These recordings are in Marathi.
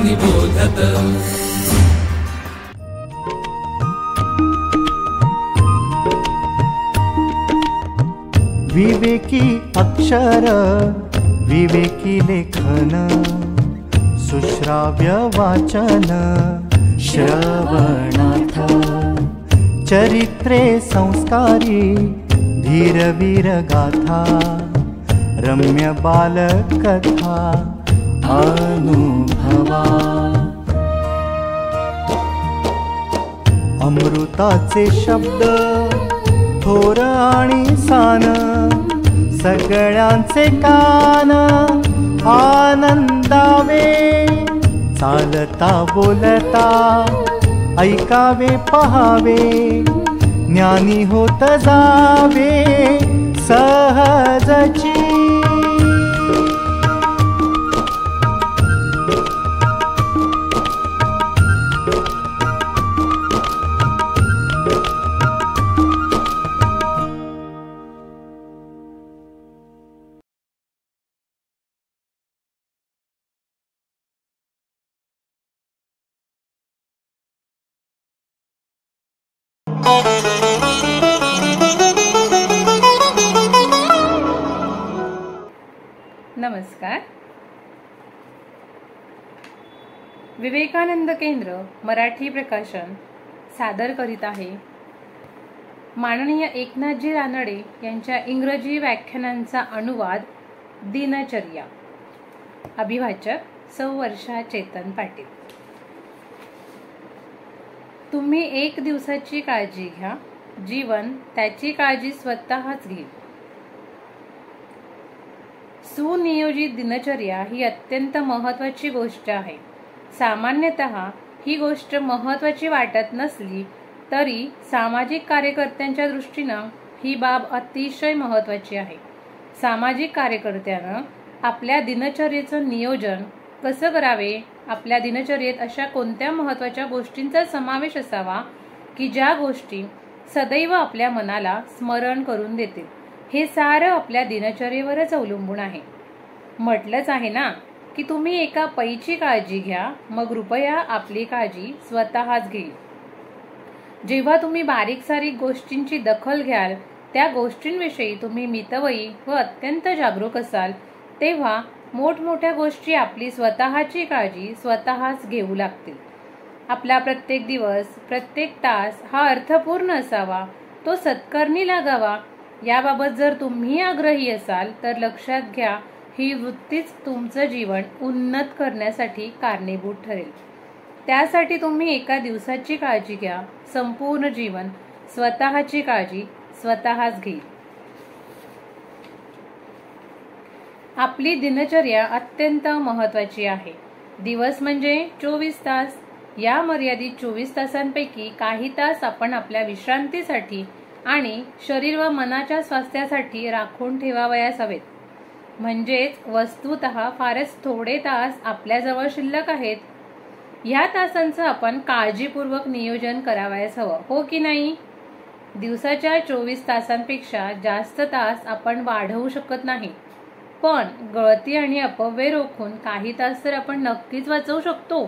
निबोधत। विवेकी अक्षर विवेकी लेखन सुश्राव्य वाचन श्रवणार्थ चरित्रे संस्कारी धीरवीर गाथा रम्य बालकथा अनुभवा अमृताचे शब्द थोर आणि सान सगळ्यांचे कान आनंदावे चालता बोलता ऐकावे पहावे ज्ञानी होत जावे सहजची। नमस्कार। विवेकानंद केंद्र मराठी प्रकाशन सादर करीत आहे माननीय एकनाथजी रानडे यांच्या इंग्रजी व्याख्यानांचा अनुवाद दिनचर्या। अभिवाचक सौ वर्षा चेतन पाटील। तुम्ही एक दिवसाची काळजी घ्या, जीवन त्याची काळजी स्वतःच घेईल। सुनियोजित दिनचर्या ही अत्यंत महत्त्वाची गोष्ट आहे। सामान्यतः ही गोष्ट महत्त्वाची वाटत नसली तरी सामाजिक कार्यकर्त्यांच्या दृष्टीनं ही बाब अतिशय महत्त्वाची आहे। सामाजिक कार्यकर्त्यानं आपल्या दिनचर्येचं नियोजन कसं करावे, आपल्या दिनचर्येत अशा कोणत्या महत्त्वाच्या गोष्टींचा समावेश असावा की ज्या गोष्टी सदैव आपल्या मनाला स्मरण करून देतील, हे सारं आपल्या दिनचर्येवरच अवलंबून आहे। म्हटलंच आहे ना की तुम्ही एका पैची काळजी घ्या, मग रुपया आपली काळजी स्वतःच घेईल। जेव्हा तुम्ही बारीक सारीक गोष्टींची दखल घ्याल, त्या गोष्टींविषयी तुम्ही मितवयी व अत्यंत जागरूक असाल, तेव्हा मोठमोठ्या गोष्टी आपली स्वतःची काळजी स्वतःच घेऊ लागतील। आपला प्रत्येक दिवस, प्रत्येक तास हा अर्थपूर्ण असावा, तो सत्कर्मी लागावा। याबाबत जर तुम्ही आग्रही असाल तर लक्षात घ्या, ही वृत्तीच तुमचं जीवन उन्नत करण्यासाठी कारणीभूत ठरेल। त्यासाठी तुम्ही एका दिवसाची काळजी घ्या, संपूर्ण जीवन स्वतःची काळजी स्वतःच घेईल। आपली दिनचर्या अत्यंत महत्त्वाची आहे। दिवस म्हणजे 24 तास। या मर्यादित 24 तासांपैकी काही तास आपण आपल्या विश्रांतीसाठी आणि शरीर व मनाच्या स्वास्थ्यासाठी राखून ठेवावयास हवेत। म्हणजेच वस्तुतः फारच थोडे तास आपल्याजवळ शिल्लक आहेत। ह्या तासांचं आपण काळजीपूर्वक नियोजन करावयास हवं, हो की नाही? दिवसाच्या 24 तासांपेक्षा जास्त तास आपण वाढवू शकत नाही, पण गळती आणि अपव्यय रोखून काही तास तर आपण नक्कीच वाचवू शकतो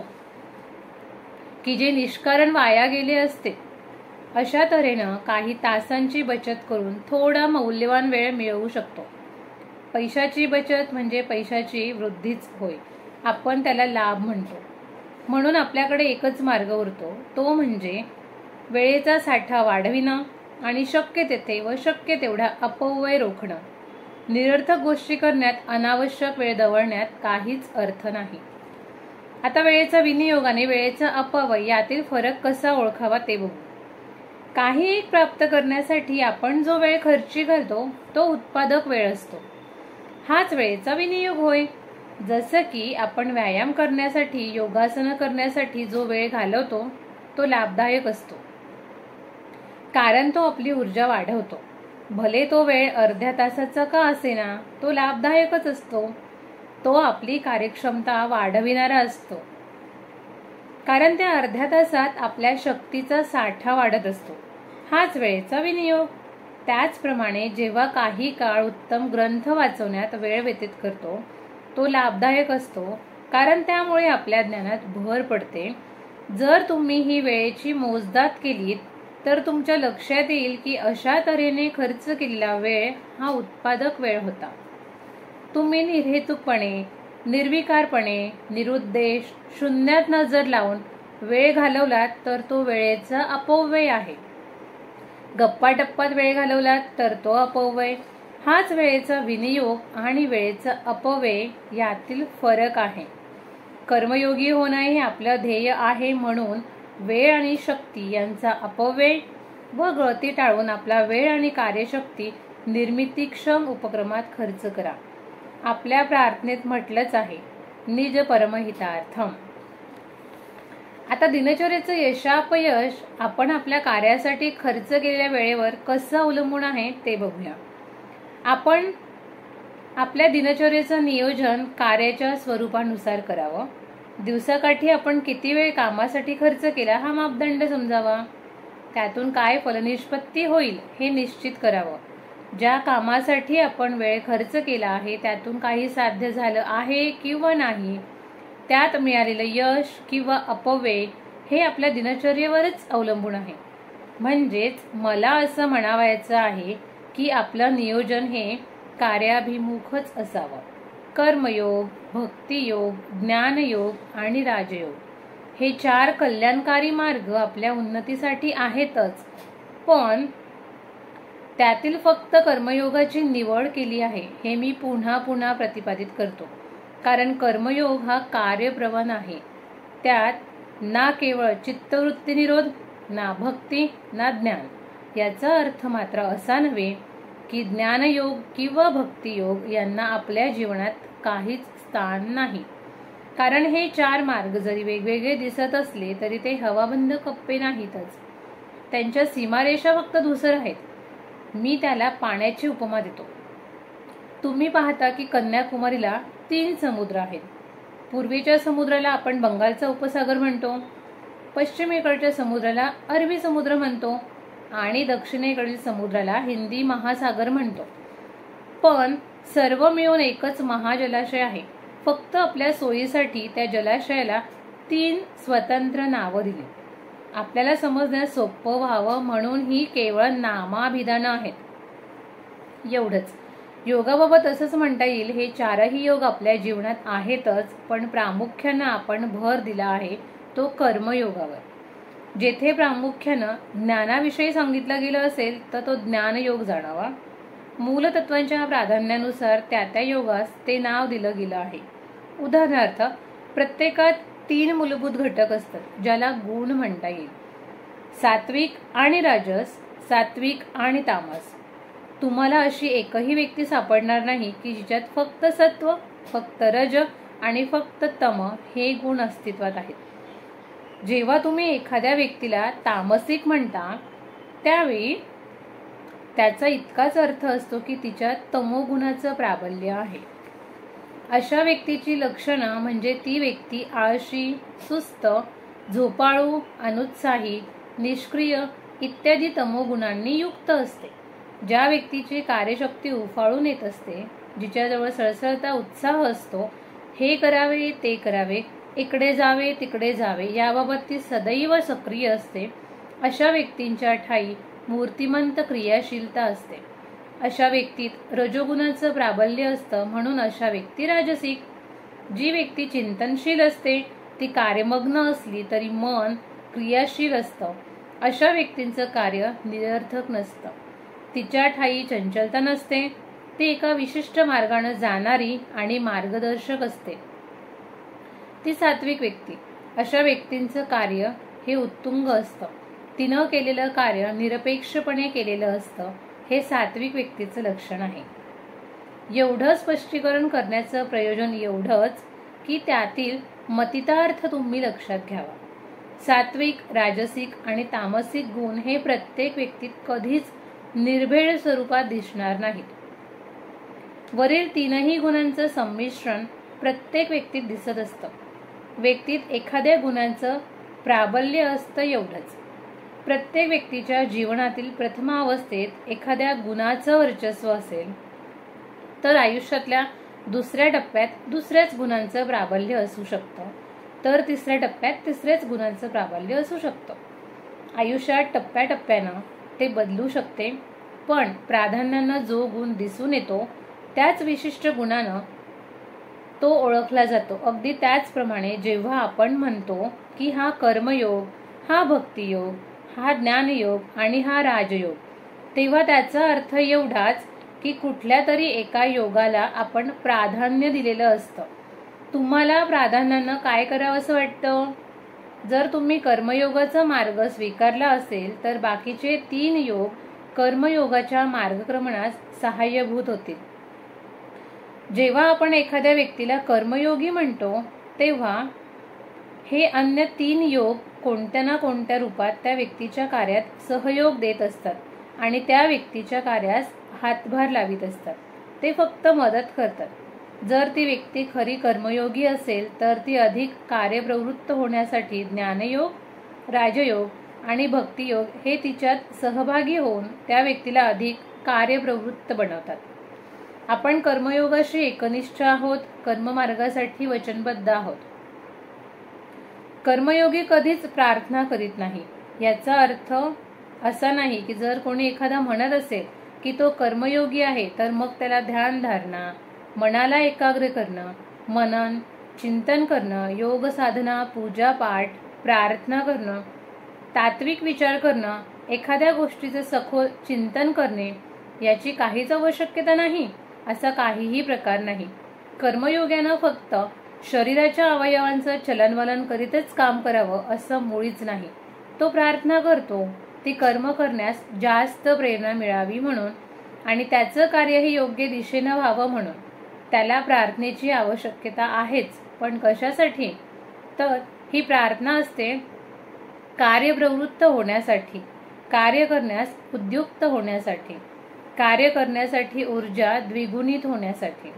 की जे निष्कारण वाया गेले असते। अशा तऱ्हेनं काही तासांची बचत करून थोडा मौल्यवान वेळ मिळवू शकतो। पैशाची बचत म्हणजे पैशाची वृद्धीच होय, आपण त्याला लाभ म्हणतो। म्हणून आपल्याकडे एकच मार्ग उरतो, तो म्हणजे वेळेचा साठा वाढविणं आणि शक्य तेथे व शक्य तेवढा अपव्यय रोखणं। निरर्थक गोष्टी करण्यात, अनावश्यक वेळ दवडण्यात काहीच अर्थ नाही। आता वेळेचा विनियोग आणि वेळेचा अपव्यय यातील फरक कसा ओळखावा ते बघू। काही एक प्राप्त करण्यासाठी आपण जो वेळ खर्ची घालतो तो उत्पादक वेळ असतो, हाच वेळेचा विनियोग होय। जसं की आपण व्यायाम करण्यासाठी, योगासनं करण्यासाठी जो वेळ घालवतो तो लाभदायक असतो, कारण तो आपली ऊर्जा वाढवतो। भले तो वेळ अर्ध्या तासाचा का असेना, तो लाभदायकच असतो। तो आपली कार्यक्षमता वाढविणारा असतो, कारण त्या अर्ध्या तासात आपल्या शक्तीचा साठा वाढत असतो, हाच वेळेचा विनियोग। त्याचप्रमाणे जेव्हा काही काळ उत्तम ग्रंथ वाचवण्यात वेळ व्यतीत करतो तो लाभदायक असतो, कारण त्यामुळे आपल्या ज्ञानात भर पडते. जर तुम्ही ही वेळेची मोजदाद केलीत तर तुमच्या लक्षात येईल की अशा तऱ्हेने खर्च केलेला वेळ हा उत्पादक वेळ होता. तुम्ही निर्हेतुकपणे, निर्विकारपणे, निरुद्देश, शून्यात नजर लावून वेळ घालवलात तर तो वेळेचा अपव्यय आहे. गप्पा टप्पात वेळ घालवलात तर तो अपव्यय. हाच वेळेचा विनियोग आणि वेळेचा अपव्यय यातील फरक आहे. कर्मयोगी होणं हे आपलं ध्येय आहे, म्हणून वेळ आणि शक्ती यांचा अपव्यय व गळती टाळून आपला वेळ आणि कार्यशक्ती निर्मितीक्षम उपक्रमात खर्च करा. आपल्या प्रार्थनेत म्हटलंच आहे, निज परमहितार्थम. आता दिनचर्येचं यशापयश आपण आपल्या कार्यासाठी खर्च केलेल्या वेळेवर कसं अवलंबून आहे ते बघूया. आपण आपल्या दिनचर्येचं नियोजन कार्याच्या स्वरूपानुसार करावं. दिवसाकाठी आपण किती वेळ कामासाठी खर्च केला हा मापदंड समजावा. त्यातून काय फलनिष्पत्ती होईल हे निश्चित करावं. ज्या कामासाठी आपण वेळ खर्च केला आहे त्यातून काही साध्य झालं आहे किंवा नाही, त्यात मिळालेलं यश किंवा अपव्यय हे आपल्या दिनचर्येवरच अवलंबून आहे. म्हणजेच मला असं म्हणावायचं आहे की आपलं नियोजन हे कार्याभिमुखच असावं. कर्मयोग, भक्तियोग, ज्ञानयोग आणि राजयोग हे 4 कल्याणकारी मार्ग आपल्या उन्नतीसाठी आहेतच, पण त्यातील फक्त कर्मयोगाची निवड केली आहे हे मी पुन्हा पुन्हा प्रतिपादित करतो. कारण कर्मयोग हा कार्यप्रवान आहे. त्यात ना केवळ चित्तवृत्ती निरोध, ना भक्ती, ना ज्ञान. याचा अर्थ मात्र असा नव्हे की ज्ञानयोग किंवा भक्तियोग यांना आपल्या जीवनात काहीच स्थान नाही. कारण हे 4 मार्ग जरी वेगवेगळे दिसत असले तरी ते हवाबंद कप्पे नाहीतच. त्यांच्या सीमारेषा फक्त धूसर आहेत. मी त्याला पाण्याची उपमा देतो. तुम्ही पाहता की कन्याकुमारीला 3 समुद्र आहेत. पूर्वेच्या समुद्राला आपण बंगालचा उपसागर म्हणतो, पश्चिमेकडच्या समुद्राला अरबी समुद्र म्हणतो आणि दक्षिणेकडील समुद्राला हिंदी महासागर म्हणतो. पण सर्व मिळून एकच महाजलाशय आहे. फक्त आपल्या सोयीसाठी त्या जलाशयाला 3 स्वतंत्र नावं दिली. आपल्याला समजण्यास सोपं व्हावं म्हणून ही केवळ नामाभिधानं आहेत. एवढंच. योगाबाबत असंच म्हणता येईल, हे 4ही योग आपल्या जीवनात आहेतच, पण प्रामुख्यानं आपण भर दिला आहे तो कर्मयोगावर. जेथे प्रामुख्यानं ज्ञानाविषयी सांगितलं गेलं असेल तर तो ज्ञानयोग जाणावा. मूलतत्वांच्या प्राधान्यानुसार त्या योगास ते नाव दिलं गेलं आहे. उदाहरणार्थ, प्रत्येकात 3 मूलभूत घटक असतात ज्याला गुण म्हणता येईल. सात्विक आणि राजस, सात्विक आणि तामस. तुम्हाला अशी एकही व्यक्ती सापडणार नाही की जिच्यात फक्त सत्व, फक्त रज आणि फक्त तम हे गुण अस्तित्वात आहेत. जेव्हा तुम्ही एखाद्या व्यक्तीला तामसिक म्हणता त्यावेळी त्याचा इतकाच अर्थ असतो की तिच्यात तमोगुणाचं प्राबल्य आहे. अशा व्यक्तीची लक्षणं म्हणजे ती व्यक्ती आळशी, सुस्त, झोपाळू, अनुत्साही, निष्क्रिय इत्यादी तमोगुणांनी युक्त असते. ज्या व्यक्तीची कार्यशक्ती उफाळून येत असते, जिच्याजवळ सळसळता उत्साह असतो, हे करावे ते करावे, इकडे जावे तिकडे जावे याबाबत ती सदैव सक्रिय असते, अशा व्यक्तींच्या ठायी मूर्तिमंत क्रियाशीलता असते. अशा व्यक्तीत रजोगुणाचं प्राबल्य असतं, म्हणून अशा व्यक्ती राजसिक. जी व्यक्ती चिंतनशील असते ती कार्यमग्न असली तरी मन क्रियाशील असतं. अशा व्यक्तींचं कार्य निरर्थक नसतं. तिच्या ठायी चंचलता नसते. ती एका विशिष्ट मार्गाने जाणारी आणि मार्गदर्शक असते. ती सात्विक व्यक्ती. अशा व्यक्तींचं कार्य हे उत्तुंग असतं. तिनं केलेलं कार्य निरपेक्षपणे केलेलं असतं. हे सात्विक व्यक्तीचं लक्षण आहे. एवढं स्पष्टीकरण करण्याचं प्रयोजन एवढंच की त्यातील मतितार्थ तुम्ही लक्षात घ्यावा. सात्विक, राजसिक आणि तामसिक गुण हे प्रत्येक व्यक्तीत कधीच निर्भेळ स्वरूपात दिसणार नाहीत. वरील 3ही गुणांचं संमिश्रण प्रत्येक व्यक्तीत दिसत असतं. व्यक्तीत एखाद्या गुणांचं प्राबल्य असतं एवढंच. प्रत्येक व्यक्तीच्या जीवनातील प्रथमावस्थेत एखाद्या गुणाचं वर्चस्व असेल तर आयुष्यातल्या दुसऱ्या टप्प्यात दुसऱ्याच गुणांचं प्राबल्य असू शकतं, तर तिसऱ्या टप्प्यात तिसऱ्याच गुणांचं प्राबल्य असू शकतं. आयुष्यात टप्प्याटप्प्यानं ते बदलू शकते, पण प्राधान्यानं जो गुण दिसून येतो त्याच विशिष्ट गुणानं तो ओळखला जातो. अगदी त्याचप्रमाणे जेव्हा आपण म्हणतो की हा कर्मयोग, हा भक्तियोग, हा ज्ञानयोग आणि हा राजयोग, तेव्हा त्याचा अर्थ एवढाच की कुठल्या तरी एका योगाला आपण प्राधान्य दिलेलं असतं. तुम्हाला प्राधान्यानं काय करावं असं वाटतं? जर तुम्ही कर्मयोगाचा मार्ग स्वीकारला असेल तर बाकीचे 3 योग कर्मयोगाच्या मार्गक्रमणास सहाय्यभूत होतील. जेव्हा आपण एखाद्या व्यक्तीला कर्मयोगी म्हणतो तेव्हा हे अन्य 3 योग कोणत्या ना कोणत्या रूपात त्या व्यक्तीच्या कार्यात सहयोग देत असतात आणि त्या व्यक्तीच्या कार्यास हातभार लावित असतात. ते फक्त मदत करतात. जर ती व्यक्ती खरी कर्मयोगी असेल तर ती अधिक कार्यप्रवृत्त होण्यासाठी ज्ञानयोग, राजयोग आणि भक्तियोग हे तिच्यात सहभागी होऊन त्या व्यक्तीला अधिक कार्यप्रवृत्त बनवतात. आपण कर्मयोगाशी एकनिष्ठ आहोत, कर्ममार्गासाठी वचनबद्ध आहोत. कर्मयोगी कधीच प्रार्थना करीत नाही. याचा अर्थ असा नाही की जर कोणी एखादा म्हणत असेल की तो कर्मयोगी आहे तर मग त्याला ध्यान धारणा, मनाला एकाग्र करणं, मनन, चिंतन करणं, योग साधना, पूजा पाठ, प्रार्थना करणं, तात्विक विचार करणं, एखाद्या गोष्टीचे सखोल चिंतन करणे याची काहीच आवश्यकता नाही. असा काहीही प्रकार नाही. कर्मयोग्यानं फक्त शरीराच्या अवयवांचं चलनवलन करीतच काम करावं असं मुळीच नाही. तो प्रार्थना करतो ती कर्म करण्यास जास्त प्रेरणा मिळावी म्हणून आणि त्याचं कार्यही योग्य दिशेनं व्हावं म्हणून. त्याला प्रार्थनेची आवश्यकता आहेच, पण कशासाठी? तर ही प्रार्थना असते कार्यप्रवृत्त होण्यासाठी, कार्य करण्यास उद्युक्त होण्यासाठी, कार्य करण्यासाठी ऊर्जा द्विगुणित होण्यासाठी.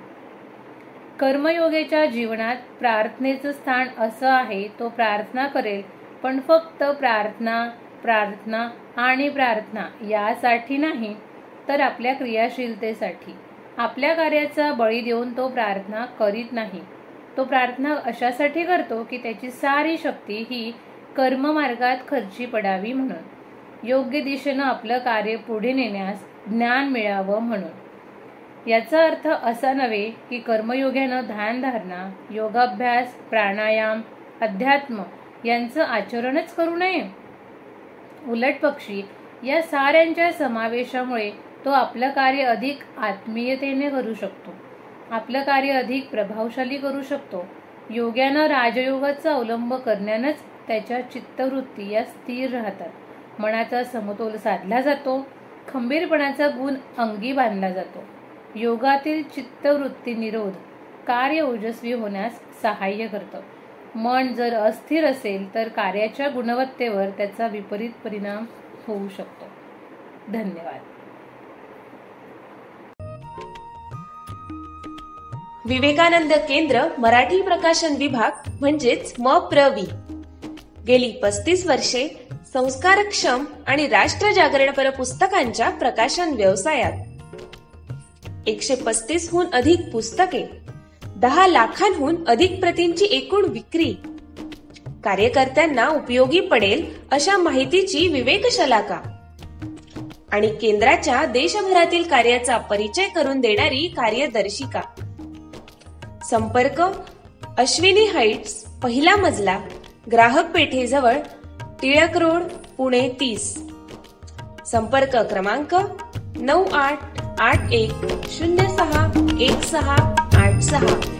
कर्मयोगाच्या जीवनात प्रार्थनेचं स्थान असं आहे, तो प्रार्थना करेल पण फक्त प्रार्थना, प्रार्थना आणि प्रार्थना यासाठी नाही, तर आपल्या क्रियाशीलतेसाठी. आपल्या कार्याचा बळी देऊन तो प्रार्थना करीत नाही. तो प्रार्थना अशासाठी करतो की त्याची सारी शक्ती ही कर्ममार्गात खर्ची पडावी म्हणून, योग्य दिशेनं आपलं कार्य पुढे नेण्यास ज्ञान मिळावं म्हणून. याचा अर्थ असा नव्हे की कर्मयोग्यानं ध्यानधारणा, योगाभ्यास, प्राणायाम, अध्यात्म यांचं आचरणच करू नये. उलट पक्षी या साऱ्यांच्या समावेशामुळे तो आपलं कार्य अधिक आत्मीयतेने करू शकतो, आपलं कार्य अधिक प्रभावशाली करू शकतो. योग्यानं राजयोगाचा अवलंब करण्यानंच त्याच्या चित्तवृत्ती या स्थिर राहतात, मनाचा समतोल साधला जातो, खंबीरपणाचा गुण अंगी बांधला जातो. योगातील चित्तवृत्ती निरोध कार्य ओजस्वी होण्यास सहाय्य करतं. मन जर अस्थिर असेल तर कार्याच्या गुणवत्तेवर त्याचा विपरीत परिणाम होऊ शकतो. धन्यवाद. विवेकानंद केंद्र मराठी प्रकाशन विभाग म्हणजेच MPRV गेली 35 वर्षे संस्कारक्षम आणि राष्ट्र जागरणपर पुस्तकांच्या प्रकाशन व्यवसायात. 135 हून अधिक पुस्तके, 10 लाखांहून अधिक प्रतींची एकूण विक्री, कार्यकर्त्यांना उपयोगी पडेल अशा माहितीची विवेकशलाका आणि केंद्राच्या देशभरातील कार्याचा परिचय करून देणारी कार्यदर्शिका. संपर्क अश्विनी हाइट्स, पहिला मजला, ग्राहक पेठेजवळ, टिळक रोड, पुणे 30. संपर्क क्रमांक 9881061686.